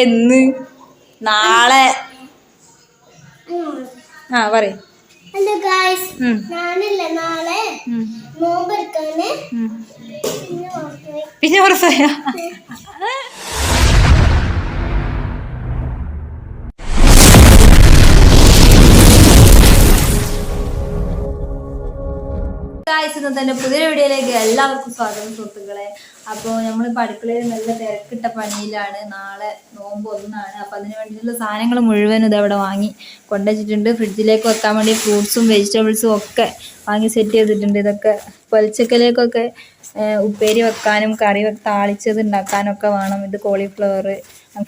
എന്ന് നാളെ പറയും പിന്നെ ഉറപ്പായ തന്നെ പുതിയ വീഡിയോയിലേക്ക് എല്ലാവർക്കും സ്വാഗതം സുഹൃത്തുക്കളെ. അപ്പോൾ നമ്മളിപ്പോൾ അടുക്കളയിൽ നല്ല തിരക്കിട്ട പണിയിലാണ്. നാളെ നോമ്പ് ഒന്നാണ്. അപ്പോൾ അതിന് വേണ്ടിയിട്ടുള്ള സാധനങ്ങൾ മുഴുവനും ഇതവിടെ വാങ്ങി കൊണ്ടുവച്ചിട്ടുണ്ട്. ഫ്രിഡ്ജിലേക്ക് വെക്കാൻ വേണ്ടി ഫ്രൂട്ട്സും വെജിറ്റബിൾസും ഒക്കെ വാങ്ങി സെറ്റ് ചെയ്തിട്ടുണ്ട്. ഇതൊക്കെ പൊലിച്ചക്കലേക്കൊക്കെ ഉപ്പേരി വെക്കാനും കറി താളിച്ചത് ഉണ്ടാക്കാനൊക്കെ വേണം. ഇത് കോളിഫ്ലവർ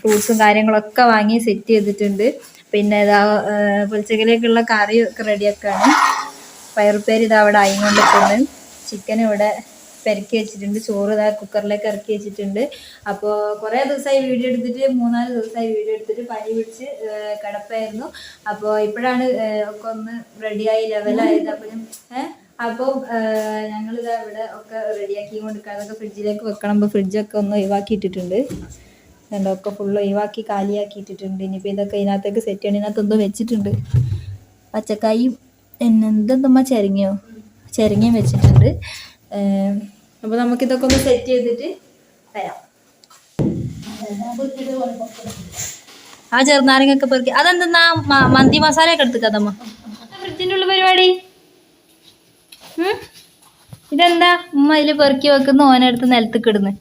ഫ്രൂട്ട്സും കാര്യങ്ങളൊക്കെ വാങ്ങി സെറ്റ് ചെയ്തിട്ടുണ്ട്. പിന്നെ ഇതാ പൊലിച്ചക്കലേക്കുള്ള കറി ഒക്കെ റെഡിയാക്കാണ്. പയറുപ്പേര് ഇതാ അവിടെ ആയിക്കൊണ്ടിരിക്കുന്നത്. ചിക്കൻ ഇവിടെ പെരക്കി വെച്ചിട്ടുണ്ട്. ചോറ് ഇതാ കുക്കറിലേക്ക് ഇറക്കി വെച്ചിട്ടുണ്ട്. അപ്പോൾ കുറേ ദിവസമായി വീഡിയോ എടുത്തിട്ട് 3-4 ദിവസമായി വീഡിയോ എടുത്തിട്ട് പനി പിടിച്ച് കിടപ്പായിരുന്നു. അപ്പോൾ ഇപ്പോഴാണ് ഒക്കെ ഒന്ന് റെഡിയായി ലെവലായത്. അപ്പോൾ ഞങ്ങളിതാ ഇവിടെ ഒക്കെ റെഡിയാക്കി കൊണ്ടിരിക്കുക. അതൊക്കെ ഫ്രിഡ്ജിലേക്ക് വെക്കണം. അപ്പോൾ ഫ്രിഡ്ജൊക്കെ ഒന്ന് ഒഴിവാക്കിയിട്ടിട്ടുണ്ട്. ഒക്കെ ഫുള്ള് ഒഴിവാക്കി കാലിയാക്കിയിട്ടിട്ടുണ്ട്. ഇനിയിപ്പോൾ ഇതൊക്കെ ഇതിനകത്തേക്ക് സെറ്റ് ചെയ്യണം. ഇതിനകത്തൊന്നും വെച്ചിട്ടുണ്ട്. പച്ചക്കായും എന്തെന്തമ്മ ചെരങ്ങയും വെച്ചിട്ടുണ്ട്. അപ്പോൾ നമുക്കിതൊക്കെ ഒന്ന് സെറ്റ് ചെയ്തിട്ട് വരാം. ആ ചെറുനാരങ്ങൊക്കെ പെറുക്കി അതെന്തെന്നാ മന്തി മസാലയൊക്കെ എടുത്തുക്കതമ്മ ഫ്രിഡ്ജിൻ്റെ ഉള്ള പരിപാടി. ഇതെന്താ ഉമ്മ ഇതിൽ പെറുക്കി വെക്കുന്ന ഓനെടുത്ത് നിലത്തേക്ക് ഇടുന്നു.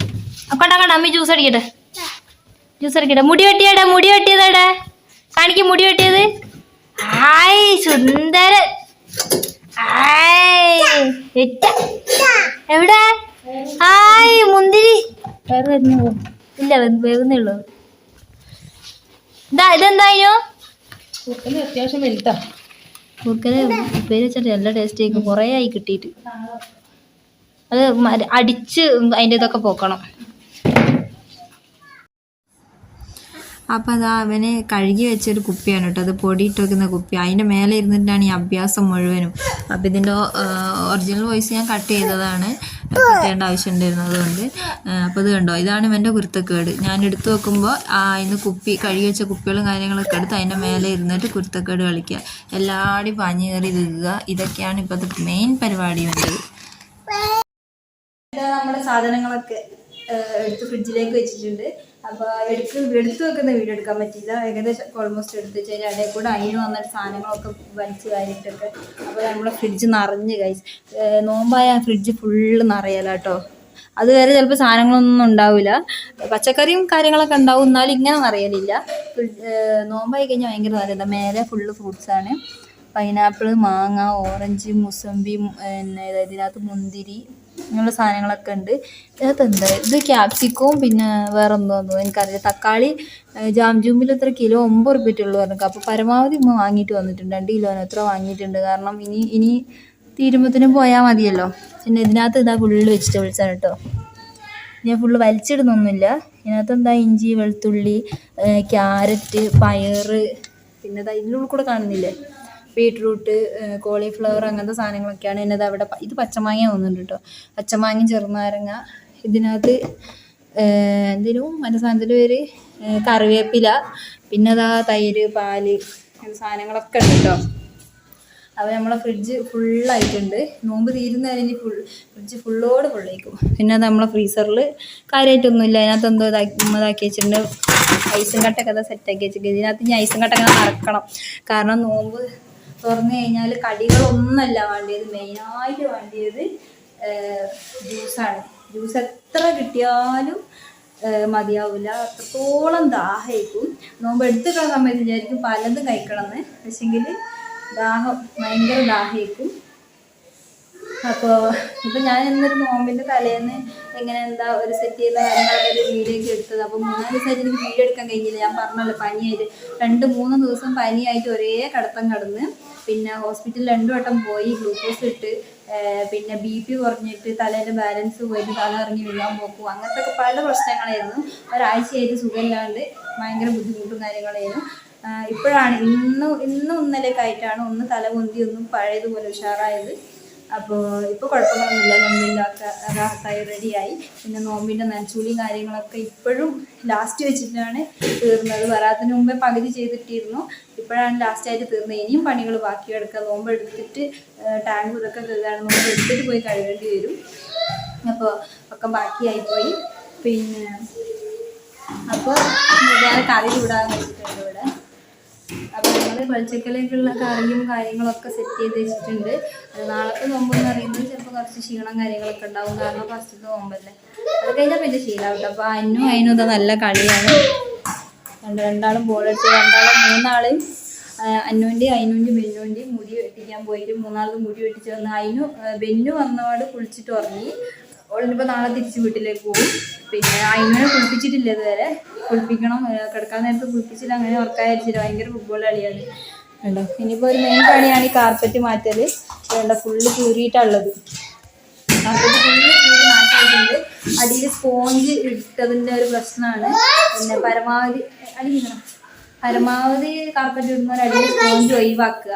കണ്ട അമ്മി ജ്യൂസ് അടിക്കട്ടെ. മുടി വെട്ടിയതേടെ കാണിക്കും. മുടി വെട്ടിയത് ഹായ് സുന്ദരൻ. എവിടെ ഹായ് മുന്തിരി വേറെ വരുന്നു. ഇല്ല വേകുന്നേ ഉള്ളൂ. ഇതെന്തായോ അത്യാവശ്യം വലുതാ. കൂർക്കല് ഉപ്പേരി വെച്ചിട്ട് നല്ല ടേസ്റ്റ് ആയിരിക്കും. കുറേ ആയി കിട്ടിയിട്ട്. അത് അടിച്ച് അതിൻ്റെ ഇതൊക്കെ പോക്കണം. അപ്പം അതാ അവന് കഴുകി വെച്ചൊരു കുപ്പിയാണ് കേട്ടോ. അത് പൊടിയിട്ട് വെക്കുന്ന കുപ്പി. അതിൻ്റെ മേലെ ഇരുന്നിട്ടാണ് ഈ അഭ്യാസം മുഴുവനും. അപ്പം ഇതിൻ്റെ ഒറിജിനൽ വോയിസ് ഞാൻ കട്ട് ചെയ്തതാണ്. കട്ട് ചെയ്യേണ്ട ആവശ്യം ഉണ്ടായിരുന്നതുകൊണ്ട്. അപ്പോൾ ഇത് കണ്ടോ, ഇതാണ് ഇവൻ്റെ കുരുത്തക്കേട്. ഞാൻ എടുത്തു വെക്കുമ്പോൾ ഇന്ന് കുപ്പി കഴുകി വെച്ച കുപ്പികളും കാര്യങ്ങളൊക്കെ എടുത്ത് അതിൻ്റെ മേലെ ഇരുന്നിട്ട് കുരുത്തക്കേട് കളിക്കുക. എല്ലാവരും പാഞ്ഞു കയറി വീഴുക. ഇതൊക്കെയാണ് ഇപ്പോഴത്തെ മെയിൻ പരിപാടി വേണ്ടത്. നമ്മുടെ സാധനങ്ങളൊക്കെ എടുത്ത് ഫ്രിഡ്ജിലേക്ക് വെച്ചിട്ടുണ്ട്. അപ്പോൾ എടുത്ത് വെക്കുന്ന വീഡിയോ എടുക്കാൻ പറ്റിയില്ല. ഏകദേശം ഓൾമോസ്റ്റ് എടുത്ത് വെച്ചാൽ ഇടയിൽ കൂടെ അതിന് വന്നിട്ട് സാധനങ്ങളൊക്കെ വലിച്ച് കാര്യമായിട്ടൊക്കെ. അപ്പോൾ നമ്മുടെ ഫ്രിഡ്ജ് നിറഞ്ഞ് കഴിച്ച് നോമ്പായ ഫ്രിഡ്ജ് ഫുള്ള് നിറയല കേട്ടോ. അതുവരെ ചിലപ്പോൾ സാധനങ്ങളൊന്നും ഉണ്ടാവില്ല. പച്ചക്കറിയും കാര്യങ്ങളൊക്കെ ഉണ്ടാവും, എന്നാലും ഇങ്ങനെ നിറയലില്ല. നോമ്പായി കഴിഞ്ഞാൽ ഭയങ്കര നിറയല്ല. മേലെ ഫുള്ള് ഫ്രൂട്ട്സാണ്. പൈനാപ്പിൾ, മാങ്ങ, ഓറഞ്ച്, മുസമ്പി, പിന്നെ ഇതിനകത്ത് മുന്തിരി അങ്ങനെയുള്ള സാധനങ്ങളൊക്കെ ഉണ്ട്. ഇതിനകത്ത് എന്താ ഇത് ക്യാപ്സിക്കവും പിന്നെ വേറെ എന്തോന്നോ എനിക്കറിയില്ല. തക്കാളി ജാംജൂമിൽ എത്ര കിലോ 9 റുപ്യറ്റുള്ളൂ പറഞ്ഞു. അപ്പോൾ പരമാവധി ഉമ്മ വാങ്ങിയിട്ട് വന്നിട്ടുണ്ട്. 2 കിലോന് എത്ര വാങ്ങിയിട്ടുണ്ട്. കാരണം ഇനി തീരുമ്പത്തിനും പോയാൽ മതിയല്ലോ. പിന്നെ ഇതിനകത്ത് ഇതാ ഫുള്ള് വെജിറ്റബിൾസാണ് കേട്ടോ. ഞാൻ ഫുള്ള് വലിച്ചിടുന്നൊന്നുമില്ല. ഇതിനകത്ത് എന്താ ഇഞ്ചി, വെളുത്തുള്ളി, ക്യാരറ്റ്, പയറ്, പിന്നെ ഇതിനുള്ളിൽ കൂടെ കാണുന്നില്ലേ ബീട്രൂട്ട്, കോളിഫ്ലവർ അങ്ങനത്തെ സാധനങ്ങളൊക്കെയാണ്. എന്നത് അവിടെ ഇത് പച്ചമാങ്ങ തോന്നുന്നുണ്ട് കേട്ടോ. പച്ചമാങ്ങയും ചെറുനാരങ്ങ. ഇതിനകത്ത് എന്തിനും മറ്റേ സാധനത്തിൻ്റെ പേര് കറിവേപ്പില, പിന്നെ അതാ തൈര്, പാല് സാധനങ്ങളൊക്കെ ഉണ്ട് കേട്ടോ. അപ്പോൾ നമ്മളെ ഫ്രിഡ്ജ് ഫുള്ളായിട്ടുണ്ട്. നോമ്പ് തീരുന്ന വരെ ഇനി ഫ്രിഡ്ജ് ഫുള്ളായിരിക്കും. പിന്നെ അത് നമ്മളെ ഫ്രീസറിൽ കാര്യമായിട്ടൊന്നുമില്ല. അതിനകത്ത് എന്തോ ഇതാക്കി വെച്ചിട്ടുണ്ട്. ഐസും കട്ടൊക്കെ അതാ സെറ്റാക്കി വെച്ചിട്ടുണ്ട്. ഇതിനകത്ത് ഇനി ഐസും കട്ടൊക്കെ നടക്കണം. കാരണം നോമ്പ് തുറന്നു കഴിഞ്ഞാൽ കടികളൊന്നുമല്ല വേണ്ടിയത്. മെയിനായിട്ട് വേണ്ടിയത് ജ്യൂസാണ്. ജ്യൂസ് എത്ര കിട്ടിയാലും മതിയാവില്ല. അത്രത്തോളം ദാഹമായിരിക്കും. നോമ്പ് എടുത്തുള്ള സമയത്ത് വിചാരിക്കും പലതും കഴിക്കണമെന്ന്. പക്ഷെങ്കിൽ ഭയങ്കര ദാഹമായിരിക്കും. അപ്പോൾ ഇപ്പം ഞാൻ ഇന്നൊരു നോമ്പിൻ്റെ തലേന്ന് എന്താ ഒരു സെറ്റ് ചെയ്യുന്ന കാര്യങ്ങളൊക്കെ ഒരു വീഡിയോ ഒക്കെ എടുത്തത്. അപ്പോൾ 3-4 ദിവസമായിട്ട് എനിക്ക് വീഡിയോ എടുക്കാൻ കഴിഞ്ഞില്ല. ഞാൻ പറഞ്ഞല്ലോ പനിയായിട്ട് 2-3 ദിവസം പനിയായിട്ട് ഒരേ കിടന്ന്. പിന്നെ ഹോസ്പിറ്റലിൽ 2 വട്ടം പോയി. ഗ്ലൂക്കോസ് ഇട്ട്, പിന്നെ BP കുറഞ്ഞിട്ട് തലേൻ്റെ ബാലൻസ് പോയിട്ട് തല ഇറങ്ങി വീഴാൻ പോക്കും, അങ്ങനത്തെ ഒക്കെ പല പ്രശ്നങ്ങളായിരുന്നു. ഒരാഴ്ചയായിട്ട് സുഖമില്ലാണ്ട് ഭയങ്കര ബുദ്ധിമുട്ടും കാര്യങ്ങളായിരുന്നു. ഇപ്പോഴാണ് ഇന്നും ഇന്നലെയൊക്കെ ആയിട്ടാണ് ഒന്ന് തല പൊന്തി ഒന്നും പഴയതുപോലെ ഉഷാറായത്. അപ്പോൾ ഇപ്പോൾ കുഴപ്പങ്ങളൊന്നുമില്ല. നോമ്പിൻ്റെ ഒക്കെ റാഹത്തായി റെഡിയായി. പിന്നെ നോമ്പിൻ്റെ നനച്ചൂലിയും കാര്യങ്ങളൊക്കെ ഇപ്പോഴും ലാസ്റ്റ് വെച്ചിട്ടാണ് തീർന്നത്. വരാത്തിന് മുമ്പേ പകുതി ചെയ്തിട്ടിരുന്നു, ഇപ്പോഴാണ് ലാസ്റ്റായിട്ട് തീർന്നത്. ഇനിയും പണികൾ ബാക്കി കിടക്കുക. നോമ്പ് എടുത്തിട്ട് ടാങ്ക് ഇതൊക്കെ കഴുകാണ്, നോമ്പ് എടുത്തിട്ട് പോയി കഴുകേണ്ടി വരും. അപ്പോൾ ഒക്കെ ബാക്കിയായിപ്പോയി. പിന്നെ അപ്പോൾ വേറെ കറി ചൂടാൻ വെച്ചിട്ടുണ്ട് ഇവിടെ. അപ്പോൾ ഞങ്ങൾ വെളിച്ചക്കലേക്കുള്ള കറിയും കാര്യങ്ങളൊക്കെ സെറ്റ് ചെയ്ത് വെച്ചിട്ടുണ്ട്. നാളത്തെ നോമ്പെന്ന് പറയുന്നത് ചിലപ്പോൾ കുറച്ച് ക്ഷീണം കാര്യങ്ങളൊക്കെ ഉണ്ടാവും, കാരണം ഫസ്റ്റത്തെ നോമ്പല്ലേ. അത് കഴിഞ്ഞാൽ പിന്നെ ശീലമാവട്ടെ. അപ്പോൾ അതിനും ഇതാ നല്ല കളിയാണ്. രണ്ടാളും ബോളടിച്ച്, മൂന്നാളും അന്നുവിൻ്റെയും ബെന്നുവിൻ്റെയും മുടി വെട്ടിക്കാൻ പോയിട്ട് മൂന്നാളും മുടി വെട്ടിച്ച് വന്ന് ബെന്നു വന്നപാട് കുളിച്ചിട്ട് ഉറങ്ങി. ഓളിനിപ്പോൾ നാളെ തിരിച്ച് വീട്ടിലേക്ക് പോകും. പിന്നെ അതിനെ കുളിപ്പിച്ചിട്ടില്ല ഇതുവരെ, കുളിപ്പിക്കണം. കിടക്കാൻ നേരത്ത് കുളിപ്പിച്ചില്ല, അങ്ങനെ ഉറക്കാതിരിച്ചില്ല. ഭയങ്കര ഫുട്ബോൾ കളിയാണ് വേണ്ട. ഇനിയിപ്പോൾ ഒരു മെയിൻ പണിയാണ് ഈ കാർപ്പറ്റ് മാറ്റൽ. വേണ്ട, ഫുള്ള് കീറിയിട്ടുള്ളത്. കാർപ്പറ്റ് ഫുള്ള് കീറി മാറ്റായിട്ടുണ്ട്. അടിയിൽ സ്പോഞ്ച് ഇട്ടതിൻ്റെ ഒരു പ്രശ്നമാണ്. പിന്നെ പരമാവധി കാർപ്പറ്റ് ഇടുന്നവർ അടിയിൽ സ്പോഞ്ച് ഒഴിവാക്കുക.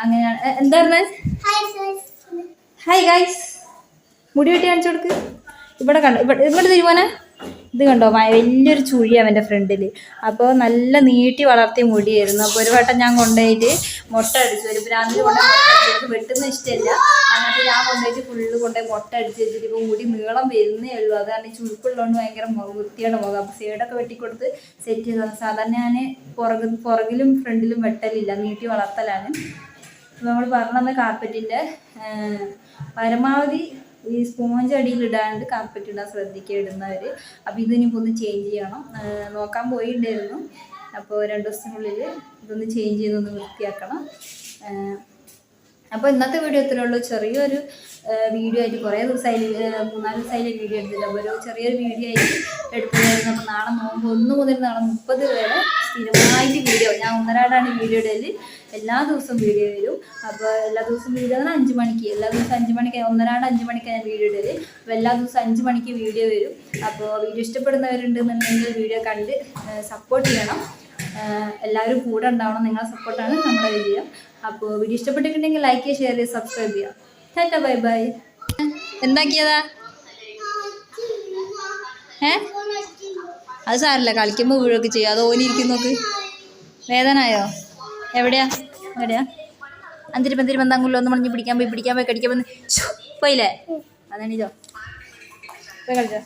അങ്ങനെയാണ്. എന്താ പറഞ്ഞത്? ഹായ് ഗൈസ്, മുടി വെട്ടി കാണിച്ചു കൊടുക്ക്. ഇവിടെ കണ്ടോ, ഇവിടെ തിരുമോനെ ഇത് കണ്ടോ, വലിയൊരു ചുഴി അവൻ്റെ ഫ്രണ്ടിൽ. അപ്പോൾ നല്ല നീട്ടി വളർത്തിയ മുടിയായിരുന്നു. അപ്പോൾ ഒരു വട്ടം ഞാൻ കൊണ്ടുപോയിട്ട് മുട്ട അടിച്ചു. ഒരു ഭ്രാന്തിൽ കൊണ്ടുപോയി മുട്ട അടിച്ചത് വെട്ടുന്ന ഇഷ്ടമില്ല. അങ്ങനത്തെ ഞാൻ കൊണ്ടുപോയിട്ട് ഫുള്ള് കൊണ്ടുപോയി മുട്ട അടിച്ച് വെച്ചിട്ട് ഇപ്പോൾ മുടി നീളം വരുന്നേ ഉള്ളൂ. അതാണ് ഈ ചുരുക്കുള്ളതുകൊണ്ട് ഭയങ്കര വൃത്തിയാണ് മുഖം. അപ്പോൾ സൈഡൊക്കെ വെട്ടിക്കൊടുത്ത് സെറ്റ് ചെയ്തതാണ്. സാധാരണ ഞാൻ പുറകിലും ഫ്രണ്ടിലും വെട്ടലില്ല, നീട്ടി വളർത്തലാണ്. നമ്മൾ പറഞ്ഞ കാർപ്പറ്റിൻ്റെ പരമാവധി ഈ സ്പോഞ്ച് അടിയിലിടാണ്ട് കാർപ്പറ്റ് ഇടാൻ ശ്രദ്ധിക്കുക ഇടുന്നവർ. അപ്പോൾ ഇതിനിപ്പോൾ ഒന്ന് ചേഞ്ച് ചെയ്യണം. നോക്കാൻ പോയിട്ടുണ്ടായിരുന്നു. അപ്പോൾ 2 ദിവസത്തിനുള്ളിൽ ഇതൊന്ന് ചേഞ്ച് ചെയ്തൊന്ന് വൃത്തിയാക്കണം. അപ്പോൾ ഇന്നത്തെ വീഡിയോ ഇത്രയേ ഉള്ളൂ. ചെറിയൊരു വീഡിയോ ആയിട്ട്, കുറേ ദിവസമായി 3-4 ദിവസമായിട്ട് വീഡിയോ എടുത്തില്ല. അപ്പോൾ ഒരു ചെറിയൊരു വീഡിയോ ആയിട്ട് എടുത്തതായിരുന്നു. അപ്പോൾ നാളെ നോമ്പ് 1 മുതൽ നാളെ 30 വരെ സ്ഥിരമായിട്ട് വീഡിയോ, ഞാൻ ഒന്നരാടാണ് വീഡിയോ ഇടൽ. എല്ലാ ദിവസവും വീഡിയോ വരും. അപ്പോൾ എല്ലാ ദിവസവും വീഡിയോ 5 മണിക്ക്, എല്ലാ ദിവസവും 5 മണിക്ക്, ഒന്നരാട് 5 മണിക്കാണ് ഞാൻ വീഡിയോ ഇടൽ. അപ്പോൾ എല്ലാ ദിവസവും 5 മണിക്ക് വീഡിയോ വരും. അപ്പോൾ വീഡിയോ ഇഷ്ടപ്പെടുന്നവരുണ്ടെന്നുണ്ടെങ്കിൽ വീഡിയോ കണ്ട് സപ്പോർട്ട് ചെയ്യണം. എല്ലാവരും കൂടെ ഉണ്ടാവണം. നിങ്ങളുടെ സപ്പോർട്ടാണ് നമ്മുടെ വിജയം. അപ്പോൾ വീഡിയോ ഇഷ്ടപ്പെട്ടിട്ടുണ്ടെങ്കിൽ ലൈക്ക് ചെയ്യുക, ഷെയർ ചെയ്യുക, സബ്സ്ക്രൈബ് ചെയ്യുക. Tata, bye bye. എന്താക്കിയതാ? അത് സാരല്ല, കളിക്കുമ്പോൾ വീഴൊക്കെ ചെയ്യും. അത് ഓനിരിക്കും. നോക്ക്, വേദനയോ? എവിടെയാ അന്തിരി ബന്ധാങ്കുള്ള ഒന്ന് മണിഞ്ഞ് പിടിക്കാൻ പോയി കടിക്കാൻ വന്ന് പോയില്ലേ? അതാണിതോ, പോയി കളിച്ചോ.